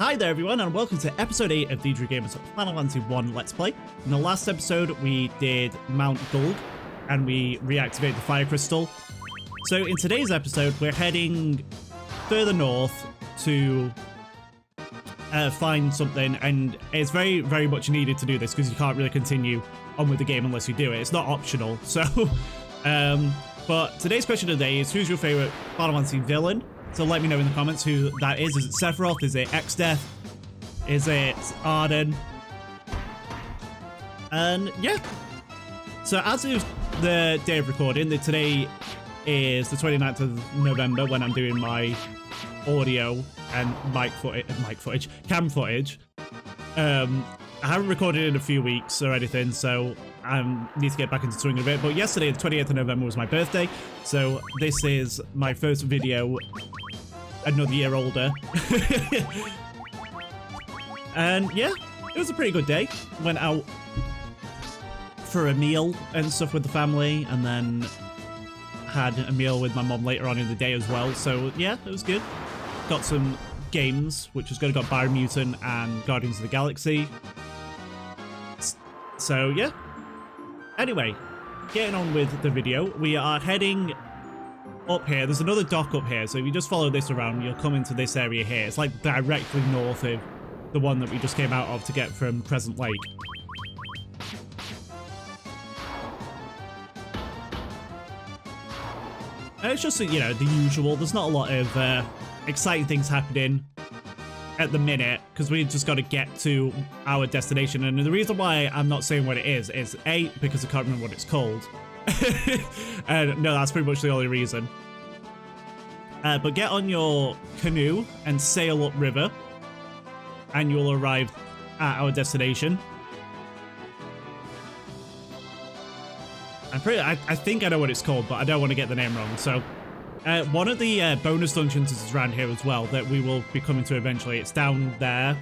Hi there everyone and welcome to episode 8 of DJ Gamer's Final Fantasy 1 Let's Play. In the last episode we did Mount Gulg and we reactivated the Fire Crystal. So in today's episode we're heading further north to find something, and it's very much needed to do this because you can't really continue on with the game unless you do it. It's not optional. So but today's question of the day is, who's your favorite Final Fantasy villain? So let me know in the comments who that is. Is it Sephiroth? Is it Exdeath? Is it Arden? And yeah. So as of the day of recording, today is the 29th of November when I'm doing my audio and cam footage. I haven't recorded in a few weeks or anything, so I need to get back into swing a bit. But yesterday, the 28th of November, was my birthday, so this is my first video another year older. And yeah, it was a pretty good day. Went out for a meal and stuff with the family, and then had a meal with my mom later on in the day as well. So yeah, it was good. Got some games, which was good. Got Biomutant and Guardians of the Galaxy. So yeah. Anyway, getting on with the video, we are heading up here. There's another dock up here, so if you just follow this around, you'll come into this area here. It's like directly north of the one that we just came out of to get from Crescent Lake. And it's just, you know, the usual. There's not a lot of exciting things happening at the minute because we just got to get to our destination. And the reason why I'm not saying what it is A, because I can't remember what it's called. And no, that's pretty much the only reason. But get on your canoe and sail upriver, and you'll arrive at our destination. I think I know what it's called, but I don't want to get the name wrong. So one of the bonus dungeons is around here as well that we will be coming to eventually. It's down there,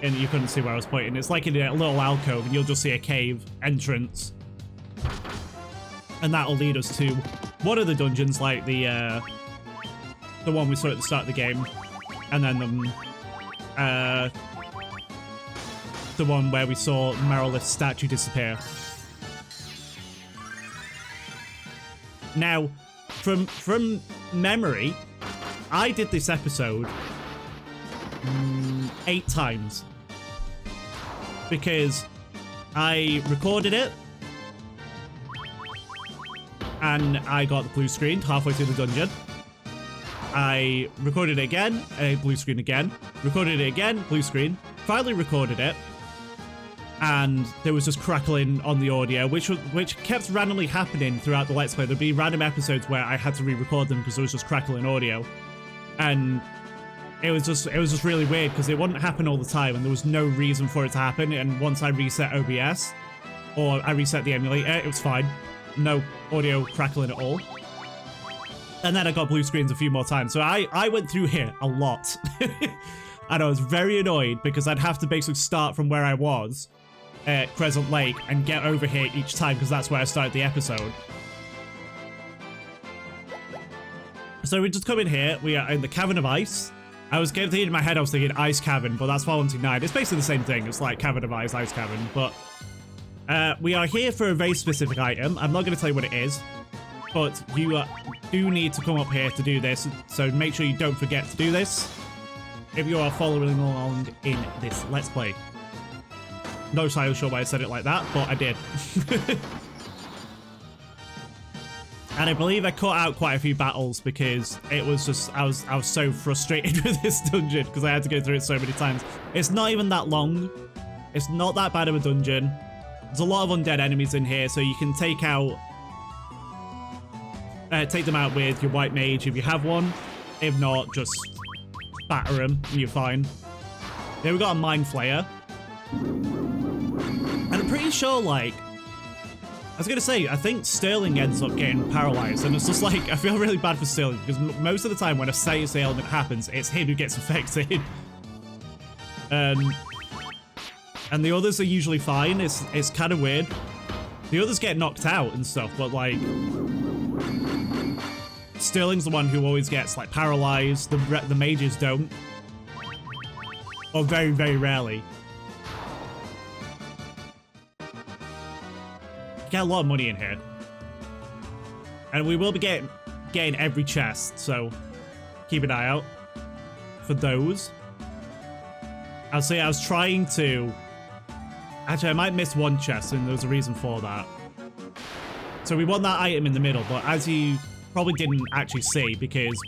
and you couldn't see where I was pointing. It's like in a little alcove, and you'll just see a cave entrance, and that'll lead us to one of the dungeons, like the one we saw at the start of the game, and then the one where we saw Merilith's statue disappear. Now, from memory, I did this episode 8 times because I recorded it and I got the blue screen halfway through the dungeon. I recorded it again, blue screen again, recorded it again, blue screen, finally recorded it, and there was just crackling on the audio, which kept randomly happening throughout the Let's Play. There'd be random episodes where I had to re-record them because there was just crackling audio, and it was just really weird because it wouldn't happen all the time, and there was no reason for it to happen. And once I reset OBS or I reset the emulator, it was fine, no audio crackling at all. And then I got blue screens a few more times, so I went through here a lot, and I was very annoyed because I'd have to basically start from where I was at Crescent Lake and get over here each time because that's where I started the episode. So we just come in here. We are in the Cavern of Ice. I was getting in my head, I was thinking Ice Cavern, but that's 129. It's basically the same thing. It's like Cavern of Ice, Ice Cavern. But we are here for a very specific item. I'm not going to tell you what it is, but you do need to come up here to do this. So make sure you don't forget to do this if you are following along in this Let's Play. No entirely sure why I said it like that, but I did. And I believe I cut out quite a few battles because it was just, I was so frustrated with this dungeon because I had to go through it so many times. It's not even that long. It's not that bad of a dungeon. There's a lot of undead enemies in here, so you can take them out with your white mage if you have one. If not, just batter them and you're fine. Then we got a mind flayer. And I'm pretty sure, like, I was gonna say, I think Sterling ends up getting paralyzed, and it's just like, I feel really bad for Sterling because most of the time when a status ailment happens, it's him who gets affected. And the others are usually fine. It's kind of weird. The others get knocked out and stuff, but like, Sterling's the one who always gets like paralyzed. The mages don't. Or very, very rarely. Get a lot of money in here. And we will be getting every chest, so keep an eye out for those. I'll say I was trying to... Actually, I might miss one chest, and there's a reason for that. So we want that item in the middle, but as you probably didn't actually see, because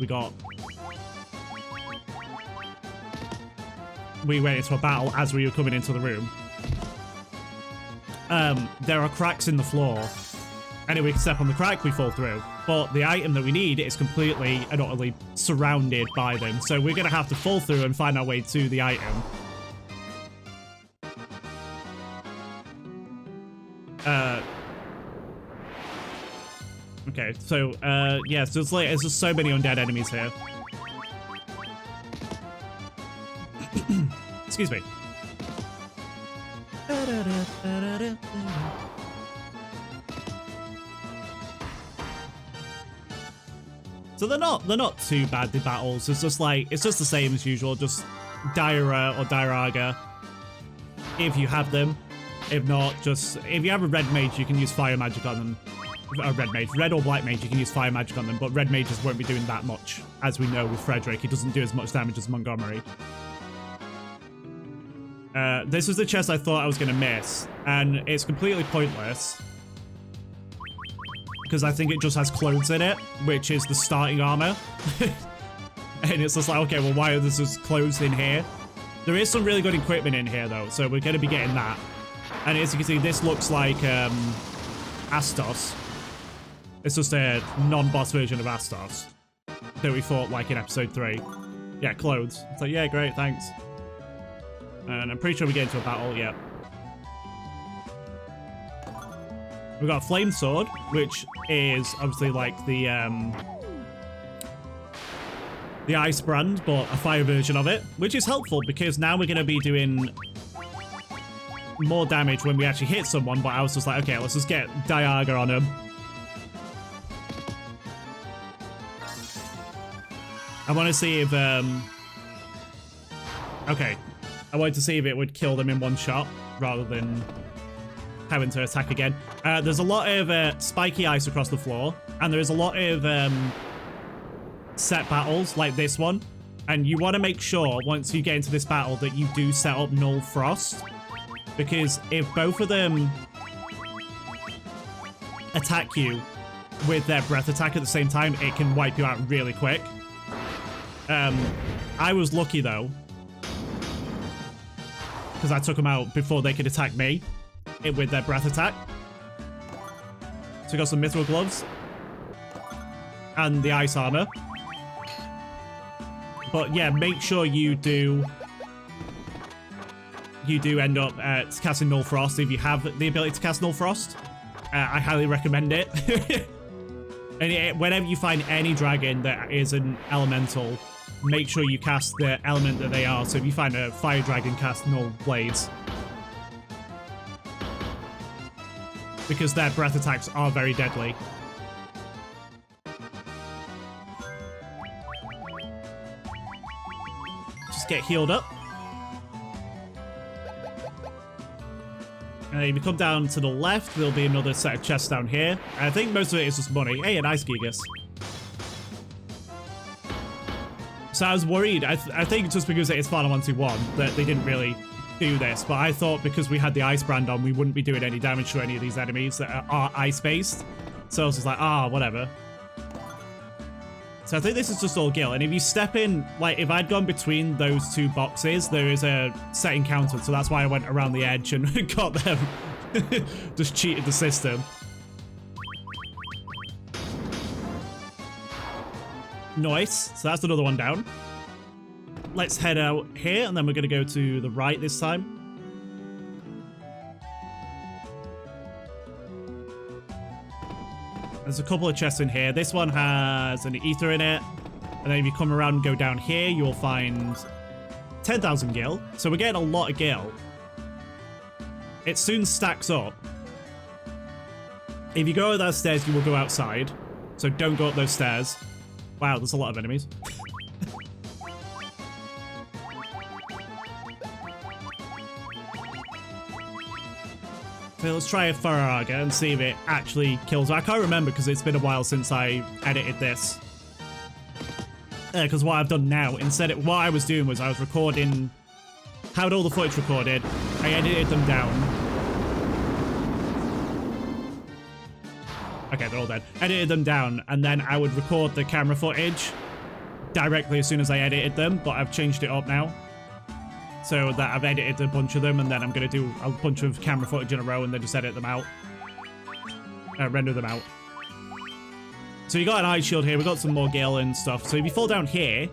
we went into a battle as we were coming into the room. There are cracks in the floor, and if we step on the crack, we fall through. But the item that we need is completely and utterly surrounded by them, so we're going to have to fall through and find our way to the item. Okay, so, yeah, so it's just so many undead enemies here. Excuse me. So they're not too bad, the battles. It's just the same as usual, just Dyra or Dyraga, if you have them. If not, just, if you have a red mage, you can use fire magic on them. Red or black mage, you can use fire magic on them, but red mages won't be doing that much. As we know with Frederick, he doesn't do as much damage as Montgomery. This was the chest I thought I was going to miss, and it's completely pointless. Because I think it just has clothes in it, which is the starting armor. And it's just like, okay, well, why are there just clothes in here? There is some really good equipment in here, though, so we're going to be getting that. And as you can see, this looks like Astos. It's just a non-boss version of Astos that we fought, like, in episode 3. Yeah, clothes. It's like, yeah, great, thanks. And I'm pretty sure we get into a battle, yeah. We've got a flame sword, which is obviously like the ice brand, but a fire version of it, which is helpful because now we're going to be doing more damage when we actually hit someone, but I was just like, okay, let's just get Diaga on him. I want to see if, okay. I wanted to see if it would kill them in one shot, rather than having to attack again. There's a lot of spiky ice across the floor, and there is a lot of set battles, like this one. And you want to make sure, once you get into this battle, that you do set up Null Frost. Because if both of them attack you with their breath attack at the same time, it can wipe you out really quick. I was lucky, though, because I took them out before they could attack me with their breath attack. So we got some mithril gloves and the ice armor. But yeah, make sure you do end up casting Null Frost if you have the ability to cast Null Frost. I highly recommend it. And whenever you find any dragon that is an elemental, make sure you cast the element that they are. So if you find a fire dragon, cast Null Blades. Because their breath attacks are very deadly. Just get healed up. And if you come down to the left, there'll be another set of chests down here. I think most of it is just money. Hey, an Ice Gigas. So I was worried. I think just because it is Final 121 that they didn't really do this, but I thought because we had the ice brand on, we wouldn't be doing any damage to any of these enemies that are ice-based. So I was just like, whatever. So I think this is just all gil. And if you step in, like, if I'd gone between those two boxes, there is a set encounter. So that's why I went around the edge and got them. Just cheated the system. Nice. So that's another one down. Let's head out here, and then we're going to go to the right this time. There's a couple of chests in here. This one has an ether in it. And then if you come around and go down here, you'll find 10,000 gil. So we're getting a lot of gil. It soon stacks up. If you go up those stairs, you will go outside. So don't go up those stairs. Wow, there's a lot of enemies. So let's try a Faraga and see if it actually kills her. I can't remember because it's been a while since I edited this. Because what I've done now, instead of what I was doing was I was recording, had all the footage recorded, I edited them down. Okay, they're all dead. Edited them down, and then I would record the camera footage directly as soon as I edited them, but I've changed it up now. So that I've edited a bunch of them, and then I'm going to do a bunch of camera footage in a row and then just edit them out. Render them out. So you got an ice shield here, we got some more gale and stuff. So if you fall down here,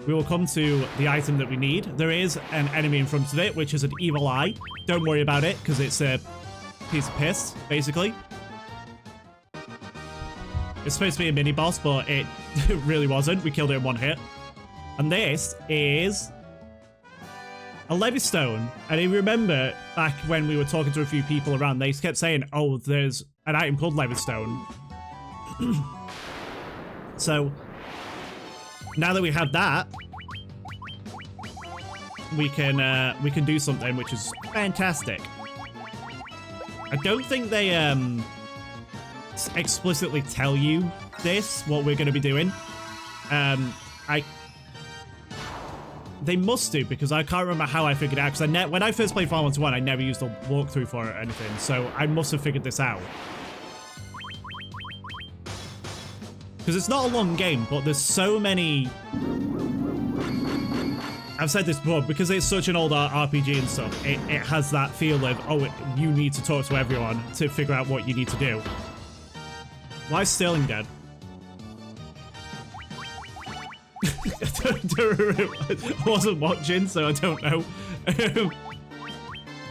we will come to the item that we need. There is an enemy in front of it, which is an evil eye. Don't worry about it, because it's a piece of piss, basically. It's supposed to be a mini-boss, but it really wasn't. We killed it in one hit. And this is a Levistone. And if you remember, back when we were talking to a few people around, they kept saying, oh, there's an item called Levistone. So, now that we have that, we can do something, which is fantastic. I don't think they explicitly tell you this, what we're going to be doing. They must do, because I can't remember how I figured it out, because when I first played Final Fantasy 1, I never used a walkthrough for it or anything, so I must have figured this out. Because it's not a long game, but there's so many... I've said this before, because it's such an old RPG and stuff, it has that feel of, oh, you need to talk to everyone to figure out what you need to do. Why is Sterling dead? I wasn't watching, so I don't know.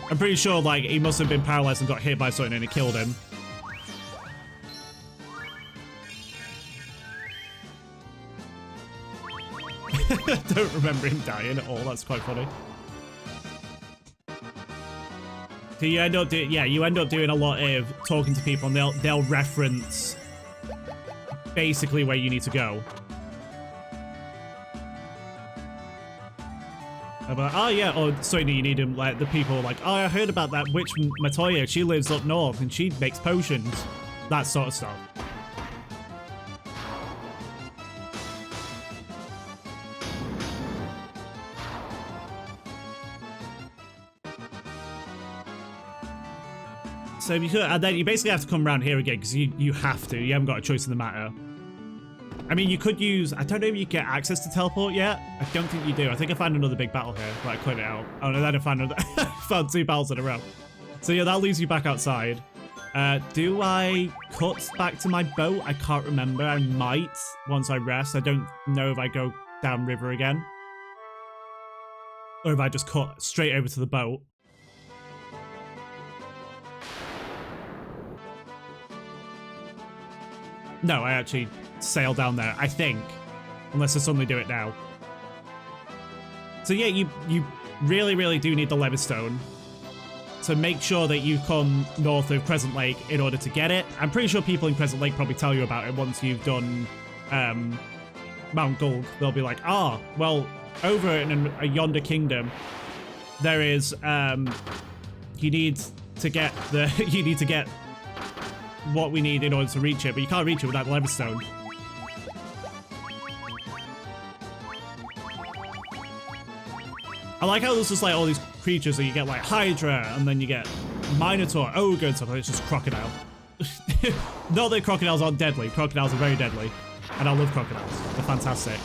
I'm pretty sure, like, he must have been paralyzed and got hit by something and it killed him. I don't remember him dying at all. That's quite funny. So you end up doing a lot of talking to people, and they'll reference basically where you need to go. Like, oh yeah, or certainly you need him, like the people like, oh, I heard about that witch Matoya, she lives up north and she makes potions. That sort of stuff. So you could, and then you basically have to come around here again, because you have to. You haven't got a choice in the matter. I mean, you could use... I don't know if you get access to teleport yet. I don't think you do. I think I found another big battle here, but I cleared it out. Oh, no, then I found another... found 2 battles in a row. So yeah, that leaves you back outside. Do I cut back to my boat? I can't remember. I might once I rest. I don't know if I go down river again. Or if I just cut straight over to the boat. No, I actually sail down there, I think. Unless I suddenly do it now. So yeah, you really, really do need the Levistone. So make sure that you come north of Crescent Lake in order to get it. I'm pretty sure people in Crescent Lake probably tell you about it once you've done Mount Gulg. They'll be like, ah, well, over in a yonder kingdom, there is, you need to get what we need in order to reach it, but you can't reach it without the Levistone. I like how there's just like all these creatures that you get, like Hydra, and then you get Minotaur, Ogre, and stuff, and it's just crocodile. Not that crocodiles aren't deadly. Crocodiles are very deadly, and I love crocodiles. They're fantastic.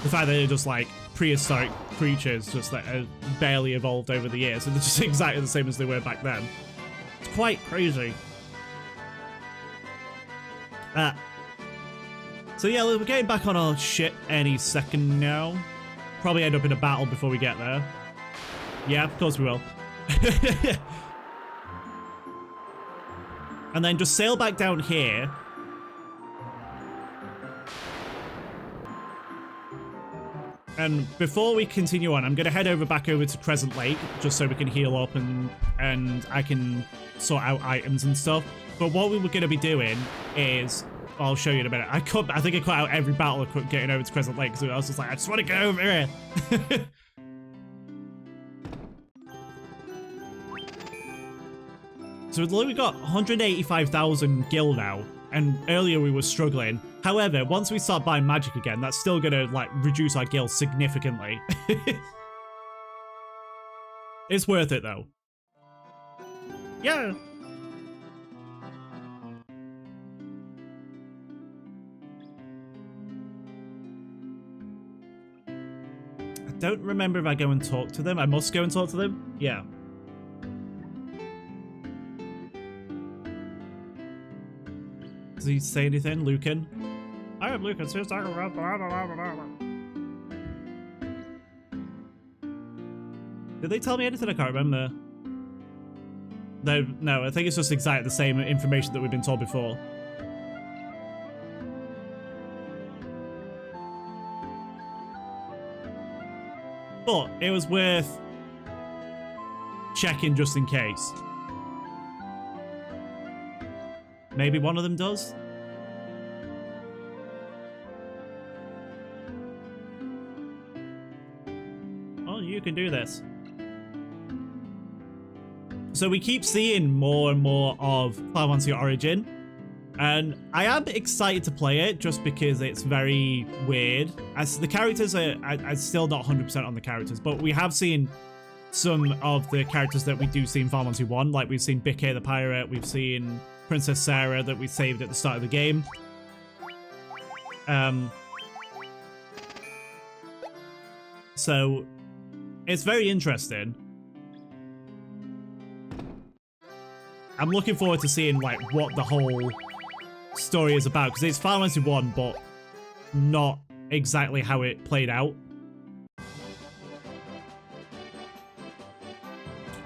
The fact that they're just like prehistoric creatures, just that are barely evolved over the years, and they're just exactly the same as they were back then. It's quite crazy. So yeah, we're getting back on our ship any second now. Probably end up in a battle before we get there. Yeah, of course we will. And then just sail back down here. And before we continue on, I'm going to head back over to Crescent Lake, just so we can heal up and I can sort out items and stuff. But what we were going to be doing is, I'll show you in a minute. I think I cut out every battle getting over to Crescent Lake, so I was just like, I just want to get over here. So we've literally got 185,000 gil now, and earlier we were struggling. However, once we start buying magic again, that's still gonna like reduce our gil significantly. It's worth it though. Yeah. I don't remember if I go and talk to them. I must go and talk to them? Yeah. Does he say anything, Lucan? I am Lucan. Did they tell me anything? I can't remember. No, I think it's just exactly the same information that we've been told before. But it was worth checking just in case. Maybe one of them does? Oh, you can do this. So we keep seeing more and more of Final Fantasy Origin, and I am excited to play it just because it's very weird. As the characters are, I'm still not 100% on the characters, but we have seen some of the characters that we do see in Final Fantasy 1, like we've seen Bikke the Pirate, we've seen Princess Sarah that we saved at the start of the game. So it's very interesting. I'm looking forward to seeing like what the whole story is about, because it's Final Fantasy 1, but not exactly how it played out.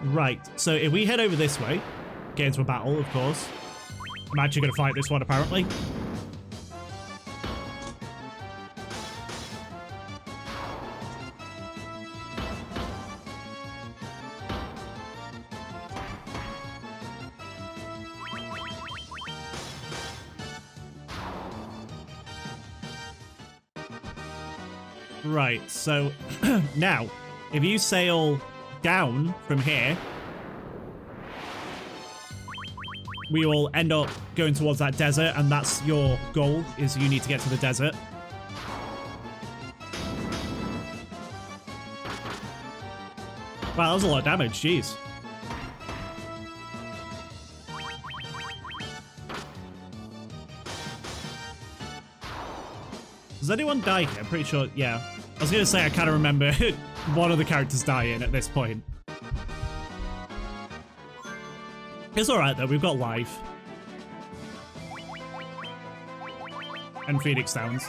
Right, so if we head over this way, get into a battle, of course. I'm actually going to fight this one, apparently. Right, so now, if you sail down from here, we will end up going towards that desert, and that's your goal, is you need to get to the desert. Wow, that was a lot of damage, jeez. Does anyone die here? I'm pretty sure, yeah. I was gonna say I kind of remember one of the characters dying at this point. It's alright though, we've got life. And Phoenix Downs.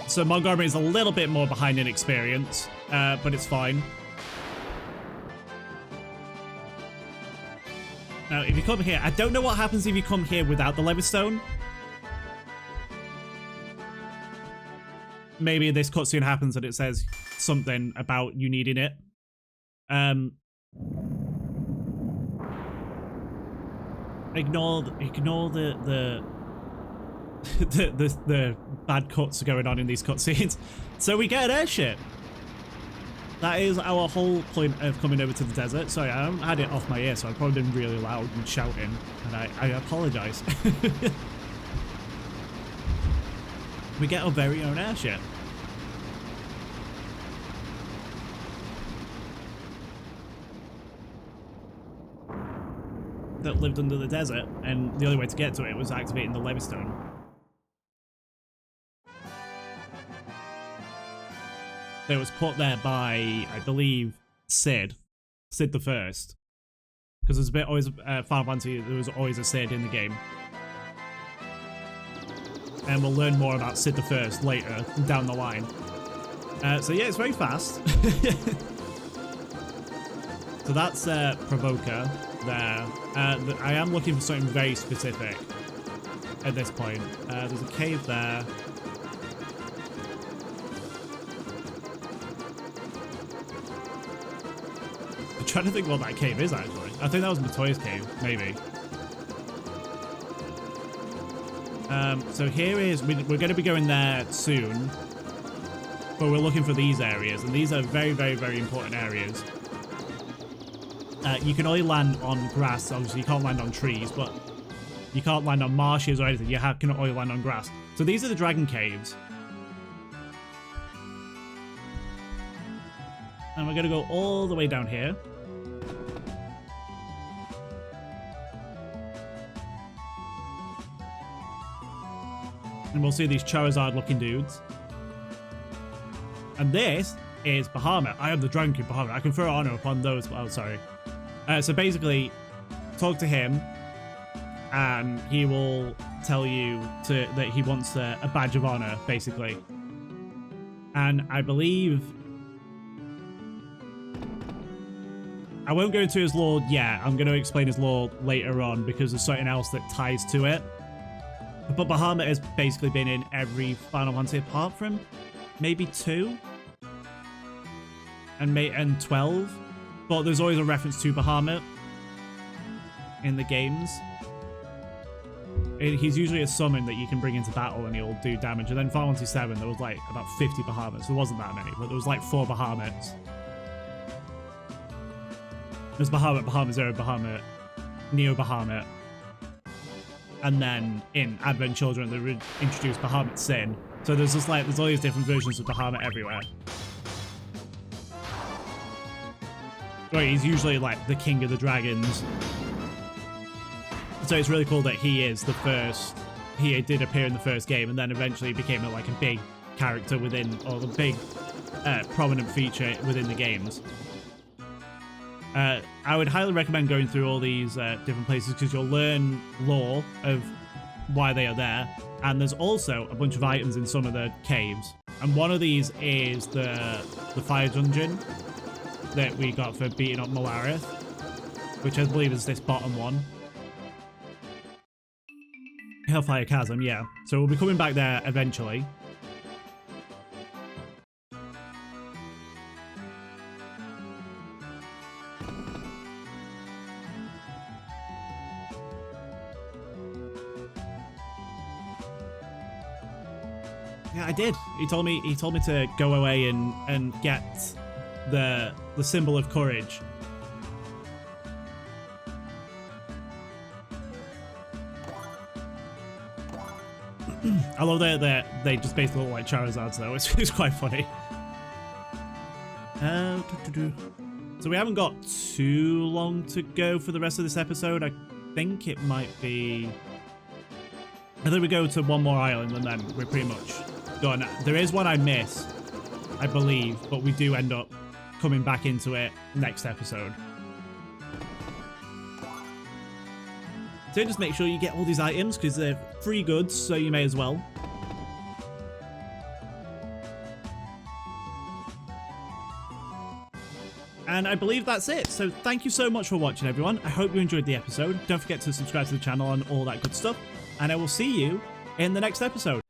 So Montgomery is a little bit more behind in experience, but it's fine. Now, if you come here, I don't know what happens if you come here without the Levistone. Maybe this cutscene happens and it says something about you needing it. Ignore the the bad cuts going on in these cutscenes. So we get an airship. That is our whole point of coming over to the desert. Sorry, I haven't had it off my ear, so I've probably been really loud and shouting, and I apologize. We get our very own airship. That lived under the desert, and the only way to get to it was activating the Levistone. It was put there by, I believe, Sid the First, because there's a bit always Final Fantasy. There was always a Sid in the game, and we'll learn more about Sid the First later down the line. So yeah, it's very fast. So that's Provoker there. I am looking for something very specific at this point. There's a cave there. I'm trying to think what that cave is, actually. I think that was Matoya's cave, maybe. So here is... We're going to be going there soon. but we're looking for these areas, and these are very, very, very important areas. You can only land on grass. Obviously, you can't land on trees, but you can't land on marshes or anything. You can only land on grass. So these are the dragon caves. And we're going to go all the way down here. And we'll see these Charizard-looking dudes. And this is Bahamut. I am the Dragon King Bahamut. I confer honor upon those. Oh, sorry. So basically, talk to him, and he will tell you that he wants a badge of honor, basically. And I believe... I won't go into his lore yet. I'm going to explain his lore later on, because there's something else that ties to it. But Bahamut has basically been in every Final Fantasy apart from maybe 2 and 12. But there's always a reference to Bahamut in the games. He's usually a summon that you can bring into battle and he'll do damage. And then Final Fantasy 7, there was like about 50 Bahamuts. There wasn't that many, but there was like 4 Bahamuts. There's Bahamut, Bahamut Zero, Bahamut, Neo Bahamut. And then in Advent Children, they introduced Bahamut Sin. So there's just like, there's all these different versions of Bahamut everywhere. Right, he's usually like the king of the dragons. So it's really cool that he is the first, he did appear in the first game and then eventually became like a big character within, or a big prominent feature within the games. I would highly recommend going through all these different places because you'll learn lore of why they are there. And there's also a bunch of items in some of the caves. And one of these is the fire dungeon that we got for beating up Malarith, which I believe is this bottom one. Hellfire Chasm, yeah. So we'll be coming back there eventually. Yeah, I did. He told me to go away and get the symbol of courage. I love that they just basically look like Charizards though. It's quite funny. So we haven't got too long to go for the rest of this episode. I think it might be... I think we go to one more island and then we're pretty much done. There is one I miss, I believe, but we do end up coming back into it next episode. So just make sure you get all these items because they're free goods, so you may as well. And I believe that's it. So thank you so much for watching, everyone. I hope you enjoyed the episode. Don't forget to subscribe to the channel and all that good stuff. And I will see you in the next episode.